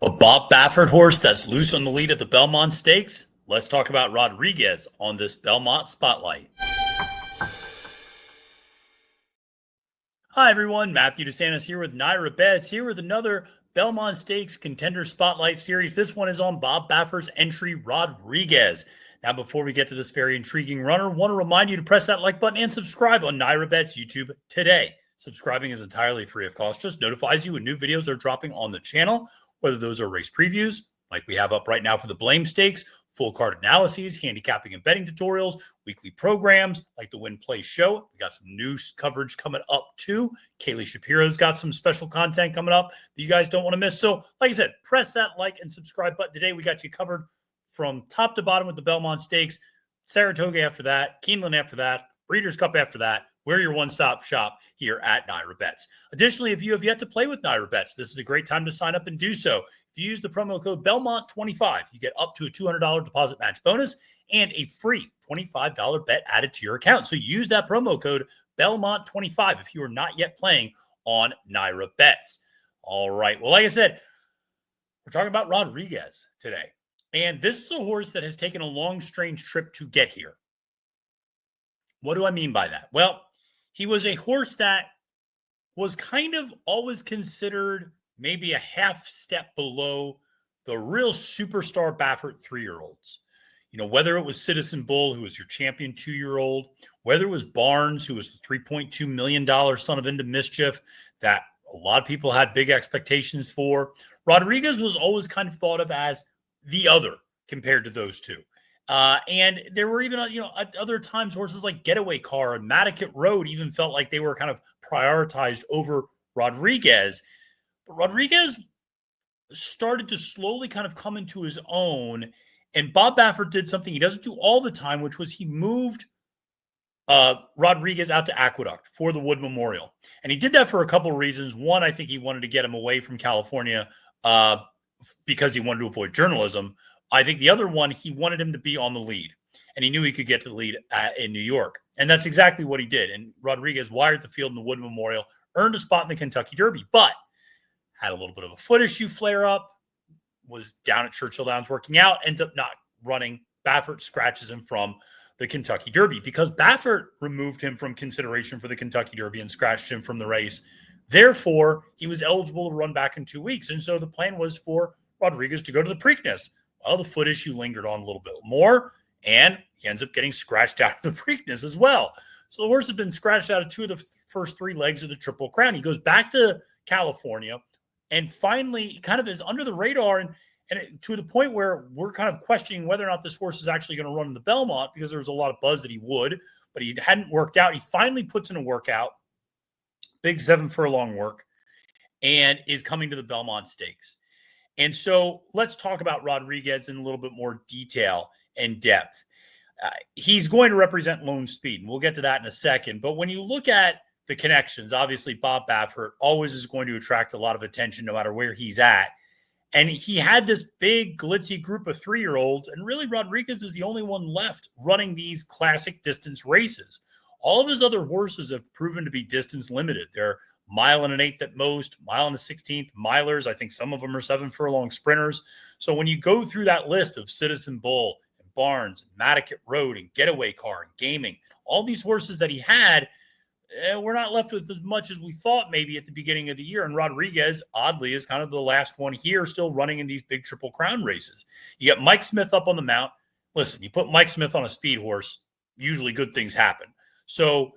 A Bob Baffert horse that's loose on the lead at the Belmont Stakes? Let's talk about Rodriguez on this Belmont Spotlight. Hi, everyone. Matthew DeSantis here with NYRA Bets, here with another Belmont Stakes Contender Spotlight series. This one is on Bob Baffert's entry, Rodriguez. Now, before we get to this very intriguing runner, I want to remind you to press that like button and subscribe on NYRA Bets YouTube today. Subscribing is entirely free of cost, just notifies you when new videos are dropping on the channel, whether those are race previews, like we have up right now for the Blame Stakes, full card analyses, handicapping and betting tutorials, weekly programs like the Win Play Show. We got some news coverage coming up too. Kaylee Shapiro's got some special content coming up that you guys don't want to miss. So, like I said, press that like and subscribe button. Today we got you covered from top to bottom with the Belmont Stakes, Saratoga after that, Keeneland after that, Breeders' Cup after that. We're your one-stop shop here at NYRA Bets. Additionally, if you have yet to play with NYRA Bets, this is a great time to sign up and do so. If you use the promo code Belmont25, you get up to a $200 deposit match bonus and a free $25 bet added to your account. So use that promo code Belmont25 if you are not yet playing on NYRA Bets. All right. Well, like I said, we're talking about Rodriguez today. And this is a horse that has taken a long, strange trip to get here. What do I mean by that? Well, he was a horse that was kind of always considered maybe a half step below the real superstar Baffert 3-year-olds. You know, whether it was Citizen Bull, who was your champion 2-year-old, whether it was Barnes, who was the $3.2 million son of Into Mischief that a lot of people had big expectations for. Rodriguez was always kind of thought of as the other compared to those two. And there were even, at other times, horses like Getaway Car and Matticat Road even felt like they were kind of prioritized over Rodriguez. But Rodriguez started to slowly kind of come into his own. And Bob Baffert did something he doesn't do all the time, which was he moved Rodriguez out to Aqueduct for the Wood Memorial. And he did that for a couple of reasons. One, I think he wanted to get him away from California because he wanted to avoid journalism. I think the other one, he wanted him to be on the lead, and he knew he could get to the lead in New York. And that's exactly what he did. And Rodriguez wired the field in the Wood Memorial, earned a spot in the Kentucky Derby, but had a little bit of a foot issue flare up, was down at Churchill Downs working out, ends up not running. Baffert scratches him from the Kentucky Derby because Baffert removed him from consideration for the Kentucky Derby and scratched him from the race. Therefore, he was eligible to run back in 2 weeks. And so the plan was for Rodriguez to go to the Preakness. Well, the foot issue lingered on a little bit more, and he ends up getting scratched out of the Preakness as well. So the horse has been scratched out of 2 of the first 3 legs of the Triple Crown. He goes back to California and finally kind of is under the radar and to the point where we're kind of questioning whether or not this horse is actually going to run in the Belmont because there was a lot of buzz that he would, but he hadn't worked out. He finally puts in a workout, big 7 furlong work, and is coming to the Belmont Stakes. And so let's talk about Rodriguez in a little bit more detail and depth. He's going to represent Lone Speed, and we'll get to that in a second. But when you look at the connections, obviously Bob Baffert always is going to attract a lot of attention no matter where he's at. And he had this big glitzy group of 3-year-olds, and really Rodriguez is the only one left running these classic distance races. All of his other horses have proven to be distance limited. They're mile and an eighth at most, mile and a 16th, milers. I think some of them are 7 furlong sprinters. So when you go through that list of Citizen Bull and Barnes and Matticat Road and Getaway Car and Gaming, all these horses that he had, we're not left with as much as we thought maybe at the beginning of the year. And Rodriguez, oddly, is kind of the last one here still running in these big Triple Crown races. You got Mike Smith up on the mount. Listen, you put Mike Smith on a speed horse, usually good things happen. So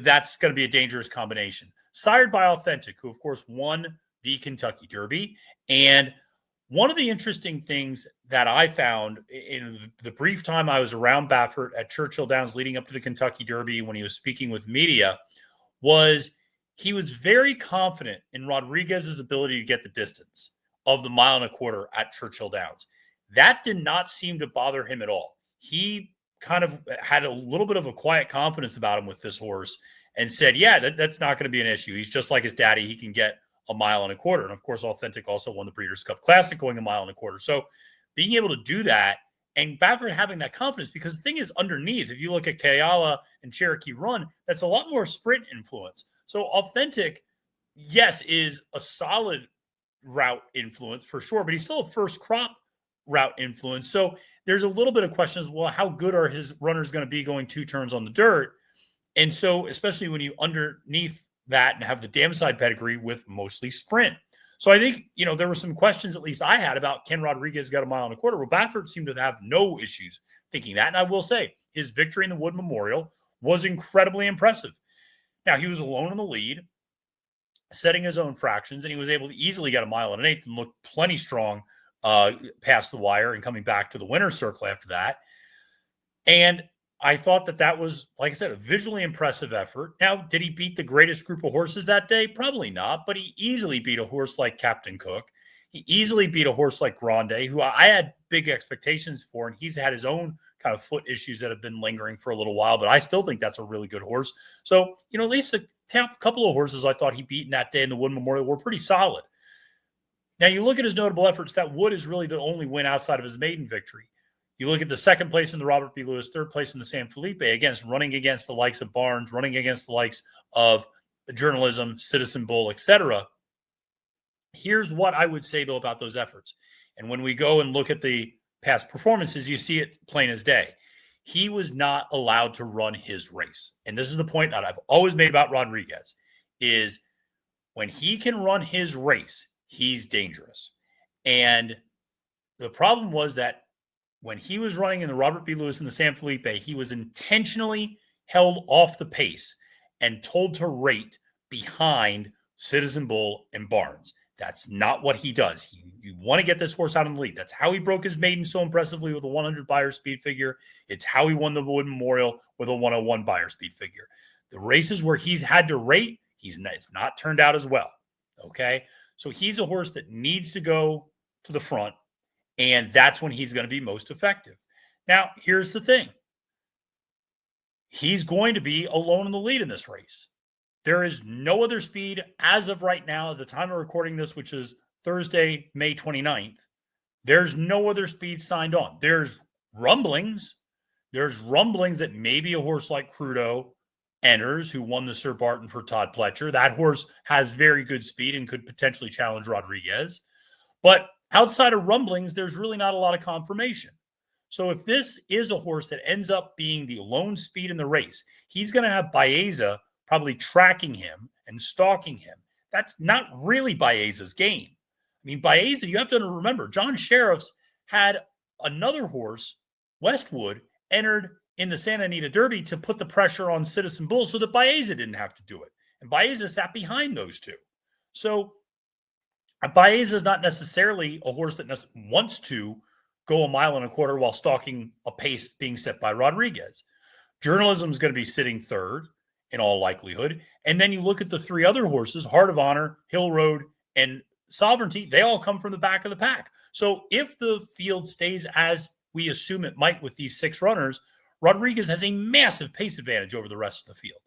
that's going to be a dangerous combination. Sired by Authentic, who, of course, won the Kentucky Derby. And one of the interesting things that I found in the brief time I was around Baffert at Churchill Downs leading up to the Kentucky Derby when he was speaking with media was he was very confident in Rodriguez's ability to get the distance of the 1.25 miles at Churchill Downs. That did not seem to bother him at all. He kind of had a little bit of a quiet confidence about him with this horse and said, yeah, that's not going to be an issue. He's just like his daddy. He can get 1.25 miles. And of course, Authentic also won the Breeders' Cup Classic going 1.25 miles. So being able to do that and Baffert having that confidence, because the thing is underneath, if you look at Kayala and Cherokee Run, that's a lot more sprint influence. So Authentic, yes, is a solid route influence for sure, but he's still a first crop route influence. So there's a little bit of questions. Well, how good are his runners going to be going 2 turns on the dirt? And so, especially when you underneath that and have the dam side pedigree with mostly sprint. So I think, there were some questions, at least I had, about can Rodriguez get a mile and a quarter? Well, Baffert seemed to have no issues thinking that. And I will say his victory in the Wood Memorial was incredibly impressive. Now, he was alone in the lead, setting his own fractions, and he was able to easily get a mile and an eighth and look plenty strong past the wire and coming back to the winner's circle after that. And I thought that was, like I said, a visually impressive effort. Now, did he beat the greatest group of horses that day? Probably not, but he easily beat a horse like Captain Cook. He easily beat a horse like Grande, who I had big expectations for, and he's had his own kind of foot issues that have been lingering for a little while, but I still think that's a really good horse. So, at least the top couple of horses I thought he beat in that day in the Wood Memorial were pretty solid. Now, you look at his notable efforts, that Wood is really the only win outside of his maiden victory. You look at the second place in the Robert B. Lewis, third place in the San Felipe, running against the likes of Barnes, running against the likes of Journalism, Citizen Bull, etc. Here's what I would say, though, about those efforts. And when we go and look at the past performances, you see it plain as day. He was not allowed to run his race. And this is the point that I've always made about Rodriguez, is when he can run his race, he's dangerous. And the problem was that when he was running in the Robert B. Lewis and the San Felipe, he was intentionally held off the pace and told to rate behind Citizen Bull and Barnes. That's not what he does. You want to get this horse out in the lead. That's how he broke his maiden so impressively with a 100 Beyer speed figure. It's how he won the Wood Memorial with a 101 Beyer speed figure. The races where he's had to rate, it's not turned out as well. Okay? So he's a horse that needs to go to the front, and that's when he's going to be most effective. Now, here's the thing. He's going to be alone in the lead in this race. There is no other speed as of right now, at the time of recording this, which is Thursday, May 29th. There's no other speed signed on. There's rumblings. There's rumblings that maybe a horse like Crudo enters, who won the Sir Barton for Todd Pletcher. That horse has very good speed and could potentially challenge Rodriguez. But outside of rumblings, there's really not a lot of confirmation. So if this is a horse that ends up being the lone speed in the race, he's going to have Baeza probably tracking him and stalking him. That's not really Baeza's game. I mean, Baeza, you have to remember, John Sheriff's had another horse, Westwood, entered in the Santa Anita Derby to put the pressure on Citizen Bull so that Baeza didn't have to do it. And Baeza sat behind those two. So Baeza is not necessarily a horse that wants to go a mile and a quarter while stalking a pace being set by Rodriguez. Journalism is going to be sitting third in all likelihood. And then you look at the three other horses, Heart of Honor, Hill Road, and Sovereignty, they all come from the back of the pack. So if the field stays as we assume it might with these 6 runners, Rodriguez has a massive pace advantage over the rest of the field.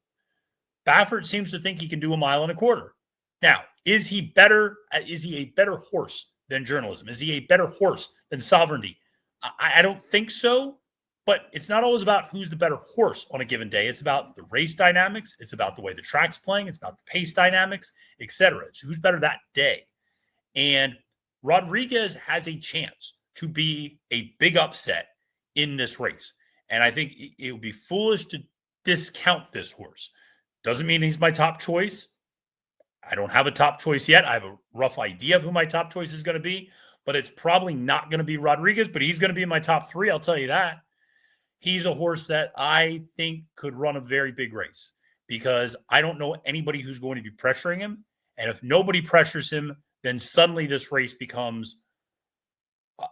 Baffert seems to think he can do a mile and a quarter. Now, is he better? Is he a better horse than Journalism? Is he a better horse than Sovereignty? I don't think so, but it's not always about who's the better horse on a given day. It's about the race dynamics. It's about the way the track's playing. It's about the pace dynamics, etc. It's who's better that day. And Rodriguez has a chance to be a big upset in this race. And I think it would be foolish to discount this horse. Doesn't mean he's my top choice. I don't have a top choice yet. I have a rough idea of who my top choice is going to be, but it's probably not going to be Rodriguez, but he's going to be in my top 3. I'll tell you that. He's a horse that I think could run a very big race because I don't know anybody who's going to be pressuring him. And if nobody pressures him, then suddenly this race becomes,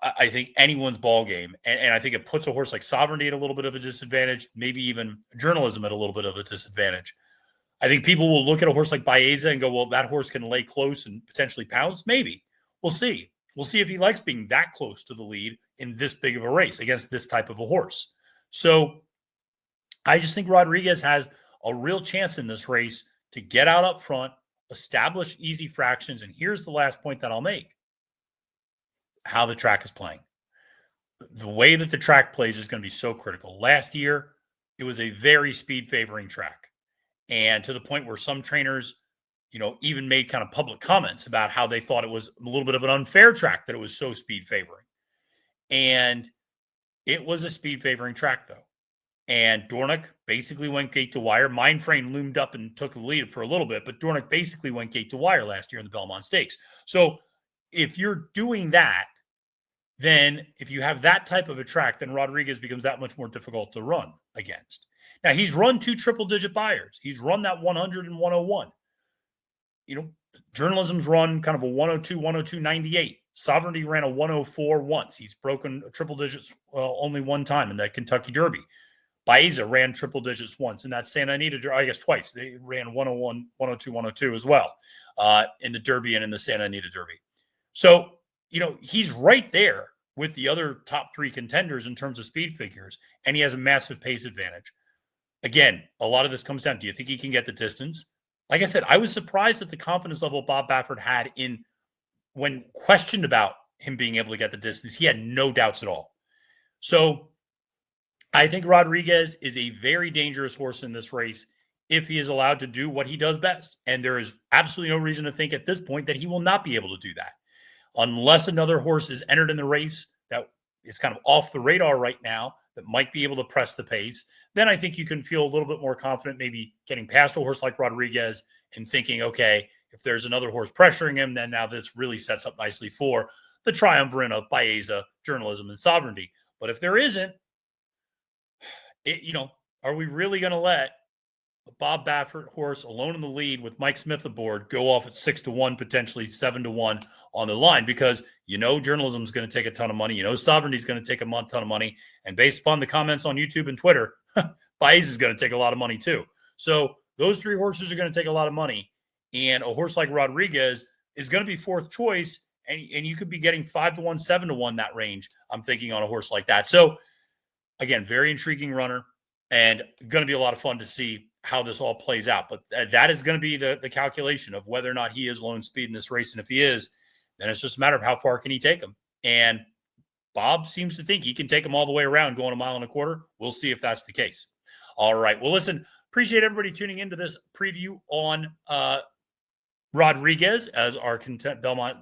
I think, anyone's ball game. And I think it puts a horse like Sovereignty at a little bit of a disadvantage, maybe even Journalism at a little bit of a disadvantage. I think people will look at a horse like Baeza and go, well, that horse can lay close and potentially pounce. Maybe. We'll see. We'll see if he likes being that close to the lead in this big of a race against this type of a horse. So I just think Rodriguez has a real chance in this race to get out up front, establish easy fractions. And here's the last point that I'll make. How the track is playing. The way that the track plays is going to be so critical. Last year, it was a very speed favoring track. And to the point where some trainers even made kind of public comments about how they thought it was a little bit of an unfair track that it was so speed favoring. And it was a speed favoring track, though. And Dornoch basically went gate to wire. Mindframe loomed up and took the lead for a little bit, but Dornoch basically went gate to wire last year in the Belmont Stakes. So if you're doing that, then if you have that type of a track, then Rodriguez becomes that much more difficult to run against. Now, he's run 2 triple-digit Beyers. He's run that 100 and 101. Journalism's run kind of a 102, 102, 98. Sovereignty ran a 104 once. He's broken triple digits only one time in that Kentucky Derby. Baeza ran triple digits once in that Santa Anita, I guess twice. They ran 101, 102, 102 as well in the Derby and in the Santa Anita Derby. So, he's right there with the other top 3 contenders in terms of speed figures, and he has a massive pace advantage. Again, a lot of this comes down, do you think he can get the distance? Like I said, I was surprised at the confidence level Bob Baffert had when questioned about him being able to get the distance. He had no doubts at all. So I think Rodriguez is a very dangerous horse in this race if he is allowed to do what he does best. And there is absolutely no reason to think at this point that he will not be able to do that. Unless another horse is entered in the race that is kind of off the radar right now that might be able to press the pace, then I think you can feel a little bit more confident maybe getting past a horse like Rodriguez and thinking, okay, if there's another horse pressuring him, then now this really sets up nicely for the triumvirate of Baeza, Journalism, and Sovereignty. But if there isn't, are we really going to let a Bob Baffert horse alone in the lead with Mike Smith aboard go off at 6-1, potentially 7-1 on the line? Because Journalism is going to take a ton of money. Sovereignty is going to take a ton of money. And based upon the comments on YouTube and Twitter, Baeza is going to take a lot of money too. So those 3 horses are going to take a lot of money. And a horse like Rodriguez is going to be 4th choice. And you could be getting 5-1, 7-1, that range, I'm thinking, on a horse like that. So again, very intriguing runner and going to be a lot of fun to see how this all plays out. But that is going to be the calculation of whether or not he is lone speed in this race. And if he is, then it's just a matter of how far can he take him. And Bob seems to think he can take him all the way around going 1.25 miles. We'll see if that's the case. All right. Well, listen, appreciate everybody tuning into this preview on Rodriguez as our Belmont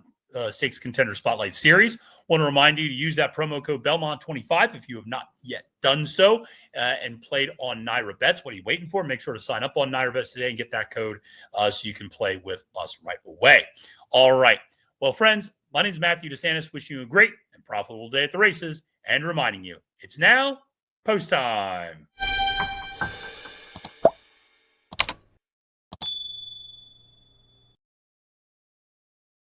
Stakes Contender Spotlight Series. Want to remind you to use that promo code Belmont25 if you have not yet done so and played on NYRA Bets. What are you waiting for? Make sure to sign up on NYRA Bets today and get that code so you can play with us right away. All right. Well, friends, my name is Matthew DeSantis. Wishing you a great and profitable day at the races and reminding you it's now post time.